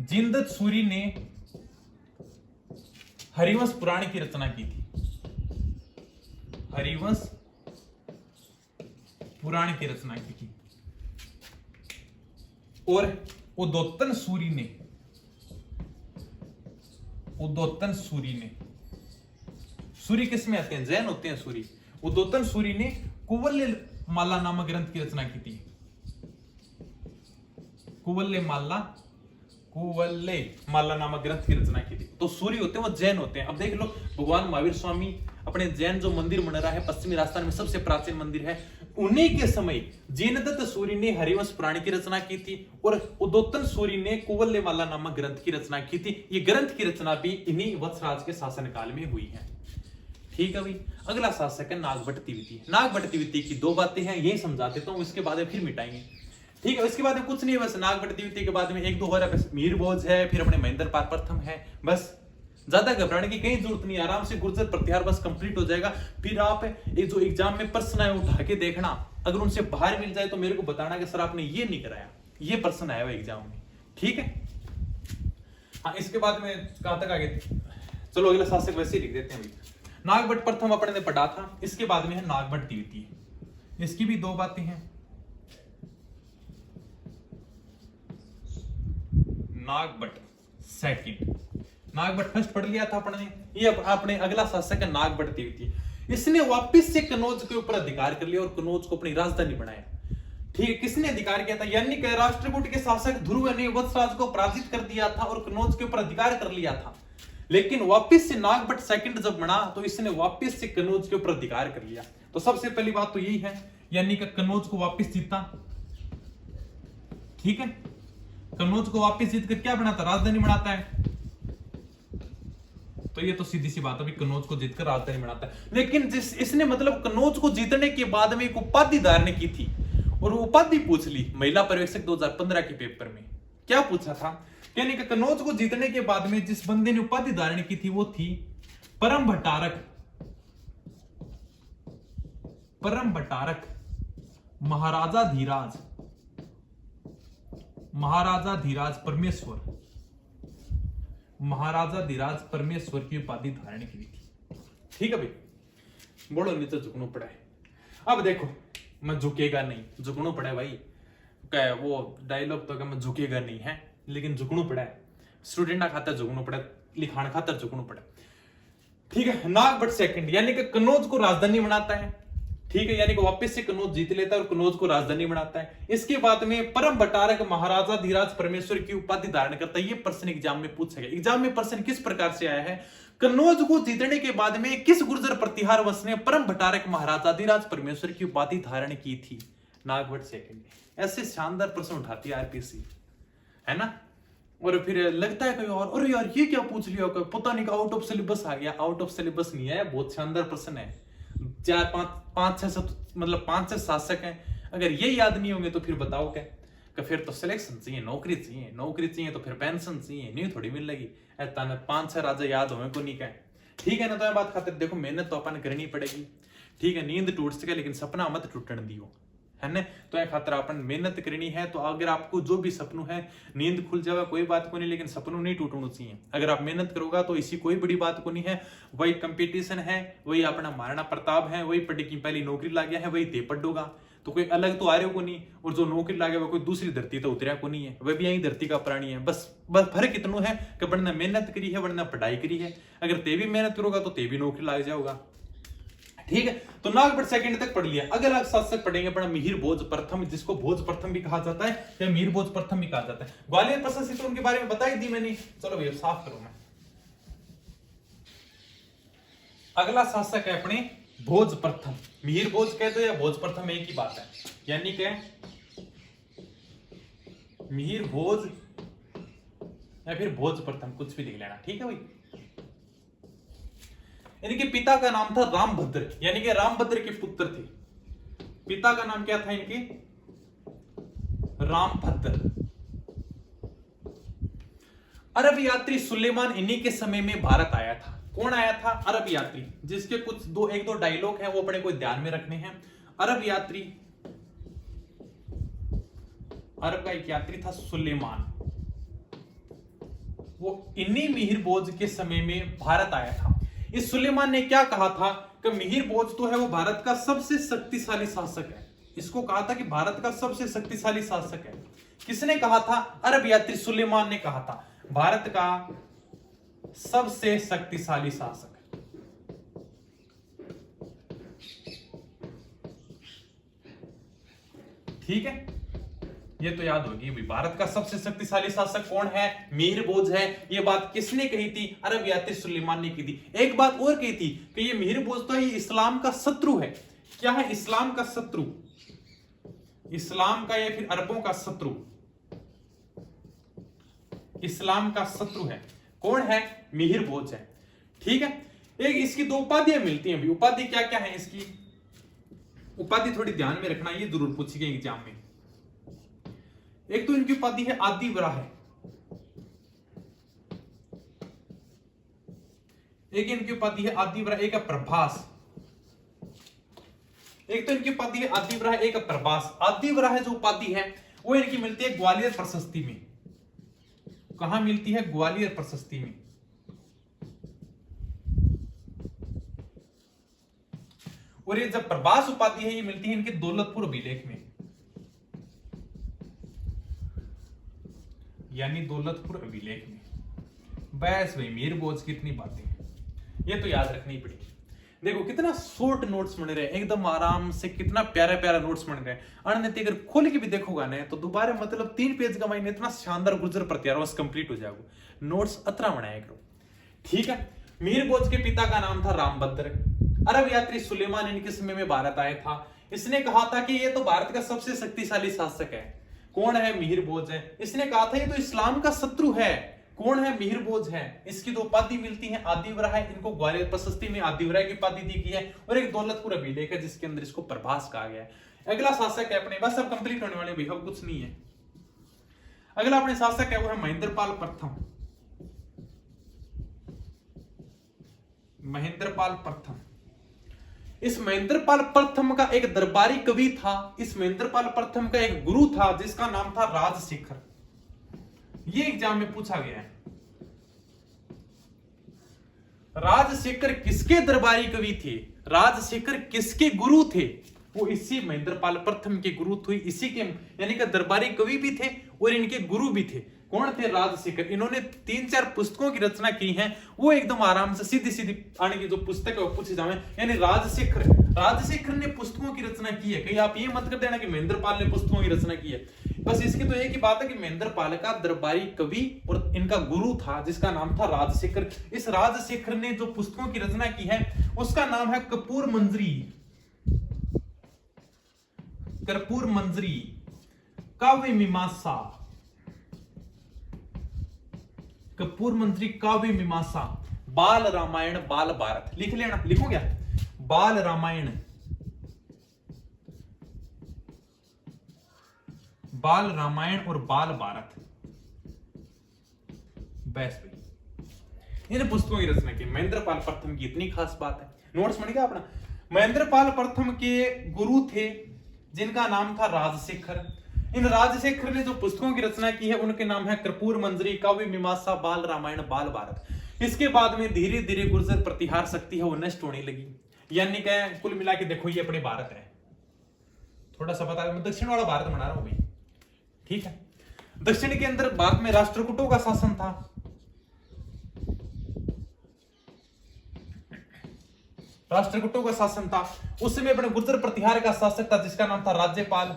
जिनदत्त सूरी ने हरिवंश पुराण की रचना की थी। हरिवंश पुराण की रचना की थी। और उद्योतन सूरी ने सूरी किस में आते हैं? जैन होते हैं सूरी। उद्योतन सूरी ने कुवल्य माला नामक ग्रंथ की रचना की थी। कुवल्य माला नामक ग्रंथ की रचना की थी। तो सूरी होते हैं, वो जैन होते हैं। अब देख लो, भगवान महावीर स्वामी अपने जैन जो मंदिर बन रहा है पश्चिमी राजस्थान में, सबसे प्राचीन मंदिर है, उन्हीं के समय जिनदत्त सूरी ने हरिवंश पुराण की रचना की थी और उद्योतन सूरी ने कुवल्य माला नामक ग्रंथ की रचना की थी। ये ग्रंथ की रचना भी इन्हीं वत्सराज के शासनकाल में हुई है। ठीक है भाई, अगला शासक है नागभट्ट द्वितीय। नागभट्ट द्वितीय की दो बातें हैं, यही समझा देता हूं, इसके बाद फिर मिटाएंगे। ठीक है, इसके बाद में कुछ नहीं है, बस नागभट्ट द्वितीय के बाद में एक दो हो रहा है, मीर भोज है, फिर अपने महेंद्र पाल प्रथम है। बस ज्यादा घबराने की कहीं जरूरत नहीं, आराम से गुर्जर प्रतिहार बस कंप्लीट हो जाएगा। फिर आप एक जो एग्जाम में प्रश्न आए उठा के देखना, अगर उनसे बाहर मिल जाए तो मेरे को बताना कि सर आपने ये नहीं कराया, ये प्रश्न आया हुआ एग्जाम में। ठीक है, हाँ, इसके बाद में कहां तक आगे? चलो अगला शासक वैसे ही लिख देते हैं भाई। नागभट्ट प्रथम अपने ने पढ़ा था, इसके बाद में है नागभट्ट द्वितीय। इसकी भी दो बातें हैं। नागभट्ट सेकंड, नागभट्ट फर्स्ट पढ़ लिया था अपने। ये अपने अगला शासक है नागभट्ट द्वितीय। इसने वापस से कनौज के ऊपर अधिकार कर लिया और कनौज को अपनी राजधानी बनाया। ठीक है, किसने अधिकार किया था? यानी कि राष्ट्रकूट के शासक ध्रुव ने वत्सराज को पराजित कर दिया था और कनौज के ऊपर अधिकार कर लिया था। लेकिन वापस से नागभट्ट सेकंड जब बना तो इसने वापस से कनौज के ऊपर अधिकार कर लिया। तो सबसे पहली बात तो यही है, यानी कि कनौज को वापस जीता। ठीक है, कनौज को वापस जीत कर क्या बनाता? राजधानी बनाता है। तो ये तो सीधी सी बात है, कनौज को जीतकर राजधानी बनाता है। लेकिन जिस इसने मतलब कनौज को जीतने के बाद में एक उपाधि धारण की थी और उपाधि पूछ ली महिला पर्यवेक्षक 2015 के पेपर में। क्या पूछा था? यानी कि कनौज को जीतने के बाद में जिस बंदे ने उपाधि धारण की थी वो थी परम भट्टारक महाराजा धीराज परमेश्वर की उपाधि धारण की थी। ठीक है भाई, बोलो नीचे झुकना पड़ा है। अब देखो, मैं झुकेगा नहीं, झुकना पड़ा है भाई। क्या वो डायलॉग तो मैं झुकेगा नहीं है, लेकिन झुकना पड़ा है। स्टूडेंट ना खातर झुकना पड़ा, लिखान खातर झुकना पड़ा। ठीक है, नागभट्ट सेकंड यानी कि कनौज को राजधानी बनाता है। ठीक है, यानी कि वापस से कनौज जीत लेता है और कनौज को राजधानी बनाता है। इसके बाद में परम भट्टारक महाराजा धीराज परमेश्वर की उपाधि धारण करता है। ये प्रश्न एग्जाम में पूछा गया। एग्जाम में प्रश्न किस प्रकार से आया है? कनौज को जीतने के बाद में किस गुर्जर प्रतिहार वंश ने परम भट्टारक महाराजा धीराज परमेश्वर की उपाधि धारण की थी? नागभट्ट सेकंड। ऐसे शानदार प्रश्न उठाती है आरपीएससी, है ना। और फिर लगता है कोई और, अरे यार ये क्या पूछ लिया, पता नहीं, आउट ऑफ सिलेबस आ गया। आउट ऑफ सिलेबस नहीं है, बहुत शानदार प्रश्न है। 5-6 शासक हैं, अगर ये याद नहीं होंगे तो फिर बताओ क्या? कि फिर तो सिलेक्शन चाहिए, नौकरी चाहिए तो फिर पेंशन चाहिए, नहीं थोड़ी मिल लगी। 5-6 राजा याद होंगे को नहीं क्या? ठीक है ना। तो ये बात खातिर देखो, मेहनत तो अपन करनी पड़ेगी। ठीक है, नींद टूट सके लेकिन सपना मत टूटने दियो, है ना। तो खातर अपन मेहनत करनी है। तो अगर आपको जो भी सपनों है, नींद खुल जाएगा कोई बात को नहीं, लेकिन सपनों नहीं टूटना चाहिए। अगर आप मेहनत करोगा तो इसी कोई बड़ी बात को नहीं है। वही कंपटीशन है, वही अपना महाराणा प्रताप है, वही पढ़ी की पहली नौकरी ला गया है, वही ते पढ़ोगा। तो कोई अलग तो आ रहे को नहीं, और जो नौकरी ला गया वो कोई दूसरी धरती तो उतरिया को नहीं है, वह भी यही धरती का प्राणी है। बस फर्क इतना है कि वरना मेहनत करी है, वरना पढ़ाई करी है। अगर ते भी मेहनत करोगा तो ते भी नौकरी लाग जाओगा। ठीक है, तो नागभट्ट सेकंड तक पढ़ लिया। अगर आप शासक पढ़ेंगे अपना मिहिर भोज प्रथम, जिसको भोज प्रथम भी कहा जाता है या मिहिर भोज प्रथम भी कहा जाता है। ग्वालियर प्रशासित उनके बारे में बताई दी मैंने। चलो भैया साफ करो। मैं अगला शासक है अपने भोज प्रथम। मिहिर भोज कहते हो या भोज प्रथम एक ही बात है, यानी कि मिहिर भोज या फिर भोज प्रथम, कुछ भी लिख लेना, ठीक है भाई। इनके पिता का नाम था रामभद्र, यानी कि रामभद्र के पुत्र थे। पिता का नाम क्या था इनके? रामभद्र। अरब यात्री सुलेमान इन्हीं के समय में भारत आया था। कौन आया था? अरब यात्री, जिसके कुछ एक दो डायलॉग हैं वो अपने को ध्यान में रखने हैं। अरब यात्री, अरब का एक यात्री था सुलेमान, वो इन्हीं मिहिर भोज के समय में भारत आया था। इस सुलेमान ने क्या कहा था कि मिहिर भोज तो है वो भारत का सबसे शक्तिशाली शासक है। इसको कहा था कि भारत का सबसे शक्तिशाली शासक है। किसने कहा था? अरब यात्री सुलेमान ने कहा था भारत का सबसे शक्तिशाली शासक। ठीक है, ये तो याद होगी भाई। भारत का सबसे शक्तिशाली शासक कौन है? मिहिर भोज है। ये बात किसने कही थी? अरब यात्री सुलेमान ने की थी। एक बात और कही थी कि ये मिहिर भोज तो ये इस्लाम का शत्रु है। क्या है? इस्लाम का शत्रु, इस्लाम का या फिर अरबों का शत्रु, इस्लाम का शत्रु है। कौन है? मिहिर भोज है। ठीक है, एक इसकी दो उपाधियां मिलती हैं। उपाधि क्या क्या है इसकी? उपाधि थोड़ी ध्यान में रखना, ये जरूर पूछी गई एग्जाम में। एक तो इनकी उपाधि है आदि वराह, एक इनकी उपाधि है आदि वराह, एक है प्रभास। एक तो इनकी उपाधि है आदि वराह, एक है प्रभास। आदि वराह जो उपाधि है वो इनकी मिलती है ग्वालियर प्रशस्ति में। कहां मिलती है? ग्वालियर प्रशस्ति में। और ये जब प्रभास उपाधि है ये मिलती है इनके दौलतपुर अभिलेख में, यानी दौलतपुर अभिलेख में। बस भाई, मिहिर भोज की इतनी बातें ये तो याद रखनी पड़ेगी। देखो कितना शॉर्ट नोट्स बन रहे हैं, एकदम आराम से, कितना प्यारा प्यारा नोट्स बन रहे हैं। अनन्य अगर खोल के भी देखोगा ना तो दोबारा मतलब 3 पेज का माइने इतना शानदार गुर्जर प्रत्यारोप कंप्लीट हो जाएगा। नोट्स अतरा बनाया करो, ठीक है। मिहिर भोज के पिता का नाम था रामभद्र। अरब यात्री सुलेमान इनके समय में भारत आया था। इसने कहा था कि ये तो भारत का सबसे शक्तिशाली शासक है। कौन है? मिहिर भोज है। इसने कहा था ये तो इस्लाम का शत्रु है। कौन है? मिहिर भोज है। इसकी दो उपाधि मिलती है आदि वराह, इनको ग्वालियर प्रशस्ति में आदि वराह की उपाधि दी गई है, और एक दौलतपुर अभिलेख है जिसके अंदर इसको प्रभास कहा गया है। अगला शासक है अपने, बस अब कंप्लीट होने वाले भाई, अब कुछ नहीं है। अगला अपने शासक है वो है महेंद्रपाल प्रथम। महेंद्रपाल प्रथम। इस महेंद्रपाल प्रथम का एक दरबारी कवि था। इस महेंद्रपाल प्रथम का एक गुरु था जिसका नाम था राजशेखर। ये एग्जाम में पूछा गया है। राजशेखर किसके दरबारी कवि थे? राजशेखर किसके गुरु थे? वो इसी महेंद्रपाल प्रथम के गुरु थे, इसी के यानी कि दरबारी कवि भी थे और इनके गुरु भी थे। कौन थे? राजशेखर। इन्होंने 3-4 पुस्तकों की रचना की है, वो एकदम आराम से सीधी सीधी आने की जो पुस्तक है वो पूछे जाए, यानी राजशेखर ने पुस्तकों की रचना की है। कहीं आप ये मत कर देना कि महेंद्रपाल ने पुस्तकों की रचना की है। बस इसकी तो एक ही बात है कि महेंद्रपाल का दरबारी कवि और इनका गुरु था जिसका नाम था राजशेखर। इस राजशेखर ने जो पुस्तकों की रचना की है उसका नाम है कर्पूर मंजरी। कर्पूर मंजरी, काव्य मीमांसा, कर्पूर मंजरी काव्य मीमांसा, बाल रामायण, बाल भारत। लिख लेना, लिखो क्या? बाल रामायण, बाल रामायण और बाल भारत। बेस्ट भाई, इन पुस्तकों की रचना की महेंद्रपाल प्रथम की इतनी खास बात है। नोट्स बन गया अपना। महेंद्रपाल प्रथम के गुरु थे जिनका नाम था राजशेखर। इन राजशेखर ने जो पुस्तकों की रचना की है उनके नाम है कर्पूर मंजरी, काव्य मीमांसा, बाल रामायण, बाल भारत। इसके बाद में धीरे धीरे गुर्जर प्रतिहार शक्ति है वो नष्ट होने लगी। यानी कि कुल मिला के देखो ये अपने भारत है, थोड़ा सा बता, मैं दक्षिण वाला भारत बना रहा हूं भाई, ठीक है। दक्षिण के अंदर भारत में राष्ट्रकूटों का शासन था। राष्ट्रकूटों का शासन था उस समय अपने गुर्जर प्रतिहार का शासक था जिसका नाम था राज्यपाल,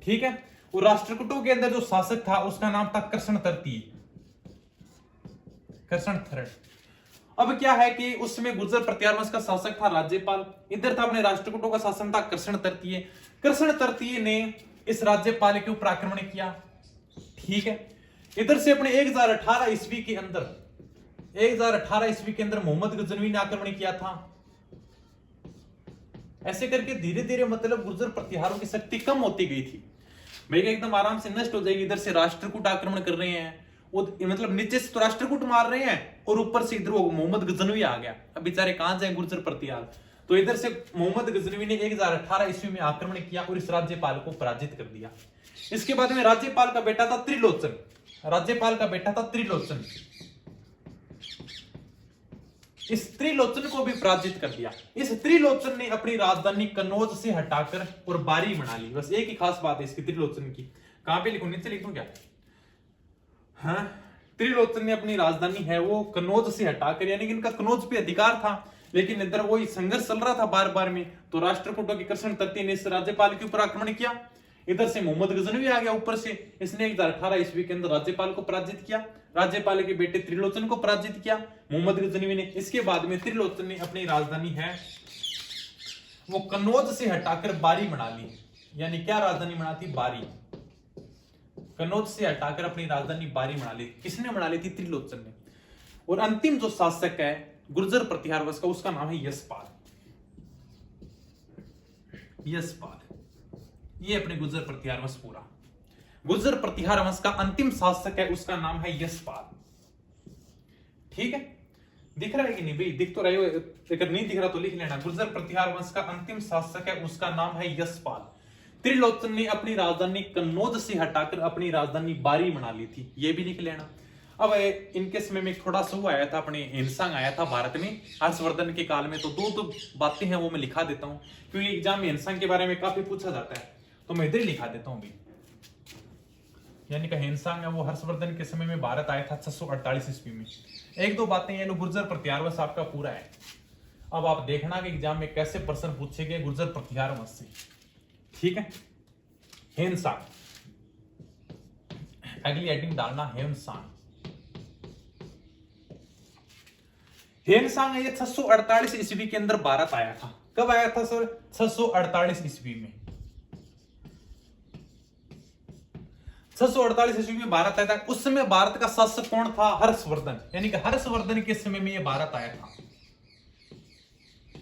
ठीक है। और राष्ट्रकूटों के अंदर जो शासक था उसका नाम था कृष्ण तृतीय, कृष्ण थर्ड। अब क्या है कि उस समय गुर्जर प्रतिहार वंश का शासक था राज्यपाल, इधर था अपने राष्ट्रकूटों का शासन था कृष्ण तृतीय। कृष्ण तृतीय ने इस राज्यपाल के ऊपर आक्रमण किया। ठीक है, इधर से अपने 1018 ईस्वी के अंदर 1018 ईस्वी के अंदर मोहम्मद गजनवी ने आक्रमण किया था। ऐसे करके धीरे धीरे मतलब गुर्जर प्रतिहारों की शक्ति कम होती गई थी। भाई एकदम आराम से नष्ट हो जाएगी। इधर से राष्ट्रकूट आक्रमण कर रहे हैं, मतलब नीचे से तो राष्ट्रकूट मार रहे हैं और ऊपर से इधर वो मोहम्मद गजनवी आ गया। अब बेचारे कहां जाए गुर्जर प्रतिहार। तो इधर से मोहम्मद गजनवी ने 1018 ईस्वी में आक्रमण किया और इस राज्यपाल को पराजित कर दिया। इसके बाद में राज्यपाल का बेटा था त्रिलोचन। राज्यपाल का बेटा था त्रिलोचन। इस त्रिलोचन को भी पराजित कर दिया। इस त्रिलोचन ने अपनी राजधानी कन्नौज से हटाकर और बारी बना ली। बस एक ही खास बात है इसकी त्रिलोचन की। कहां पे लिखूं, नीचे लिखूं क्या? हाँ, त्रिलोचन ने अपनी राजधानी है वो कन्नौज से हटाकर, यानी कि इनका कन्नौज पे अधिकार था, लेकिन इधर वही संघर्ष चल रहा था बार बार में। तो राष्ट्रकूटों की कृष्ण तृतीय ने इस राज्यपाल के ऊपर आक्रमण किया। इधर से मोहम्मद गजनवी आ गया ऊपर से, इसने 1018 ईस्वी के अंदर राज्यपाल को पराजित किया। राज्यपाल के बेटे त्रिलोचन को पराजित किया मोहम्मद गजनवी ने। इसके बाद में त्रिलोचन ने अपनी राजधानी है वो कन्नौज से हटाकर बारी बना ली। यानी क्या राजधानी बना थी? बारी। कन्नौज से हटाकर अपनी राजधानी बारी बना ली। किसने बना ली थी? त्रिलोचन ने। और अंतिम जो शासक है गुर्जर प्रतिहार वंश का, उसका नाम है यशपाल। यशपाल, ये अपने गुर्जर प्रतिहार वंश पूरा। गुर्जर प्रतिहार वंश का अंतिम शासक है, उसका नाम है यशपाल। ठीक है, दिख रहा है कि नहीं भाई? दिख तो रहे हो, अगर नहीं दिख रहा तो लिख लेना। गुर्जर प्रतिहार वंश का अंतिम शासक है, उसका नाम है यशपाल। त्रिलोचन ने अपनी राजधानी कन्नौज से हटाकर अपनी राजधानी बारी बना ली थी, ये भी लिख लेना। अब इनके समय में थोड़ा सा आया था, अपने हिंसांग आया था भारत में हर्षवर्धन के काल में। तो दो बातें हैं वो मैं लिखा देता हूं, क्योंकि एग्जाम में हिंसांग के बारे में काफी पूछा जाता है, तो मैं इधर ही लिखा देता हूं भी। यानी कि हिंसांग है वो हर्षवर्धन के समय में भारत आया था 648 ईस्वी में। एक दो बातें ये गुर्जर प्रतिहार वंश आपका पूरा है। अब आप देखना कि एग्जाम में कैसे प्रश्न पूछे गए गुर्जर प्रतिहार वंश से। ठीक है, हिंसांग, अगली हेडिंग डालना हिंसांग। हिंसांग ये 648 ईस्वी के अंदर भारत आया था। कब आया था सर? 648 ईस्वी में। 648 ईस्वी में भारत आया था। उस समय भारत का शासक कौन था? हर्षवर्धन। यानी कि हर्षवर्धन के समय में ये भारत आया था।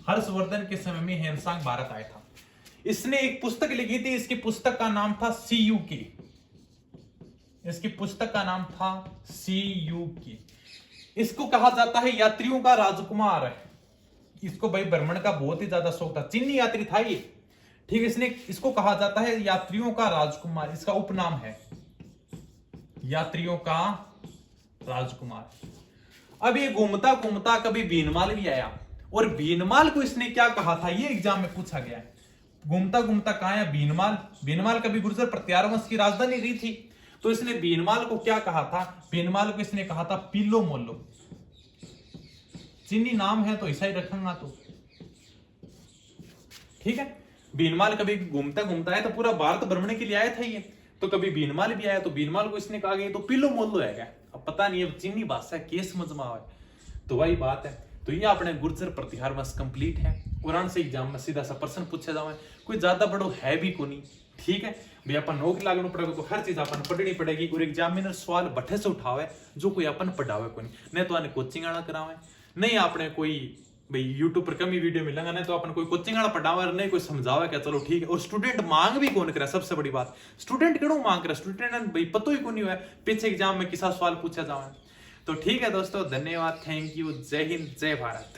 हर्षवर्धन के समय में हिंसांग भारत आया था। इसने एक पुस्तक लिखी थी, इसकी पुस्तक का नाम था CUK। इसकी पुस्तक का नाम था CUK। इसको कहा जाता है यात्रियों का राजकुमार। इसको भाई भ्रमण का बहुत ही ज्यादा शौक था, चीनी यात्री था ये। ठीक, इसने इसको कहा जाता है यात्रियों का राजकुमार, इसका उपनाम है यात्रियों का राजकुमार। अब ये घूमता घूमता कभी बीनमाल भी आया, और बीनमाल को इसने क्या कहा था, ये एग्जाम में पूछा गया है। घूमता घूमता कहां है? बीनमाल। बीनमाल कभी गुर्जर प्रतिहार वंश की राजधानी रही थी, तो इसने बीनमाल को क्या कहा था? बीनमाल को इसने कहा था पीलो मोलो। चीनी नाम है तो ऐसा ही रखूंगा। तो ठीक है, बीनमाल कभी घूमता घूमता है तो पूरा भारत भ्रमण के लिए आया था ये, तो कभी बीनमाल भी आया, तो बीनमाल को इसने कहा गया तो पीलो मोलो है क्या? अब पता नहीं, अब चीनी भाषा है, केस समझ में आवे तो वही बात है। तो ये अपने गुर्जर प्रतिहार वंश कंप्लीट है। कुरान से एग्जाम में सीधा सा प्रश्न पूछा जाए, कोई ज्यादा बड़ो है भी को नहीं। ठीक है भाई, अपन नौकरी लागू पड़ेगा तो हर चीज अपन पढ़नी पड़ेगी, और एग्जामिनर सवाल बठे से उठावे जो कोई अपन पढ़ावे को नहीं तो आने कोचिंग आना करावे, नहीं आपने कोई भाई यूट्यूब पर कमी वीडियो मिलेगा, नहीं तो अपन कोई कोचिंग आना पढ़ावे, नहीं कोई समझावे क्या, चलो ठीक है। और स्टूडेंट मांग भी कौन करे? सबसे बड़ी बात, स्टूडेंट क्यों मांग करे? स्टूडेंट भाई पता ही को नहीं हुआ पीछे एग्जाम में किसा सवाल पूछा जाए। तो ठीक है दोस्तों, धन्यवाद, थैंक यू, जय हिंद, जय भारत।